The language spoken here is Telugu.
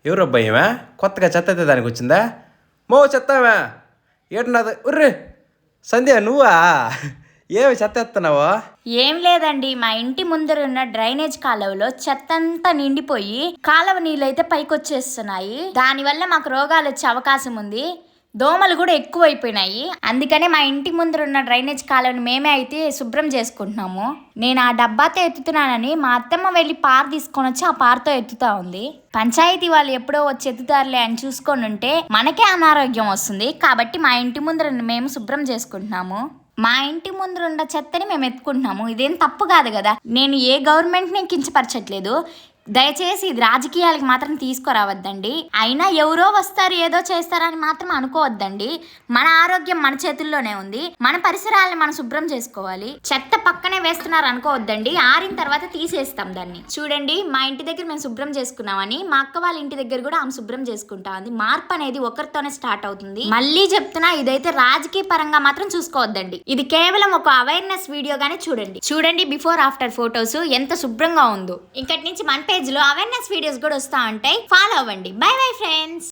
ఎవరు అబ్బాయిమా కొత్తగా చెత్త అయితే దానికి వచ్చిందా? మో చెత్తామా ఏడున్నది ఉర్రే సంధ్య నువ్వా? ఏమి చెత్త ఎత్తున్నావా? ఏం లేదండి, మా ఇంటి ముందరున్న డ్రైనేజ్ కాలువలో చెత్త అంతా నిండిపోయి కాలువ నీళ్ళైతే పైకొచ్చేస్తున్నాయి. దానివల్ల మాకు రోగాలు వచ్చే అవకాశం ఉంది. దోమలు కూడా ఎక్కువైపోయినాయి. అందుకనే మా ఇంటి ముందరున్న డ్రైనేజ్ కాలువని మేమే అయితే శుభ్రం చేసుకుంటున్నాము. నేను ఆ డబ్బాతో ఎత్తుతున్నానని మా అత్తమ్మ వెళ్ళి పార తీసుకొని వచ్చి ఆ పారతో ఎత్తుతా ఉంది. పంచాయతీ వాళ్ళు ఎప్పుడో వచ్చి ఎత్తుతారులే అని చూసుకొని ఉంటే మనకే అనారోగ్యం వస్తుంది. కాబట్టి మా ఇంటి ముందర మేము శుభ్రం చేసుకుంటున్నాము. మా ఇంటి ముందు ఉన్న చెత్తని మేము ఎత్తుకుంటున్నాము. ఇదేం తప్పు కాదు కదా. నేను ఏ గవర్నమెంట్ని కించపరచట్లేదు. దయచేసి ఇది రాజకీయాలకు మాత్రం తీసుకురావద్దండి. అయినా ఎవరో వస్తారు ఏదో చేస్తారని మాత్రం అనుకోవద్దండి. మన ఆరోగ్యం మన చేతుల్లోనే ఉంది. మన పరిసరాలను మనం శుభ్రం చేసుకోవాలి. చెత్త పక్కనే వేస్తున్నారు అనుకోవద్దండి. ఆరిన తర్వాత తీసేస్తాం దాన్ని. చూడండి, మా ఇంటి దగ్గర మేము శుభ్రం చేసుకున్నామని మా అక్క వాళ్ళ ఇంటి దగ్గర కూడా ఆమె శుభ్రం చేసుకుంటా ఉంది. మార్పు అనేది ఒకరితోనే స్టార్ట్ అవుతుంది. మళ్ళీ చెప్తున్నా, ఇదైతే రాజకీయ పరంగా మాత్రం చూసుకోవద్దండి. ఇది కేవలం ఒక అవేర్నెస్ వీడియోగానే చూడండి బిఫోర్ ఆఫ్టర్ ఫొటోస్ ఎంత శుభ్రంగా ఉందో. ఇంకటి నుంచి మన పేజ్ లో అవేర్నెస్ వీడియోస్ కూడా వస్తా ఉంటాయి. ఫాలో అవ్వండి. By bye friends.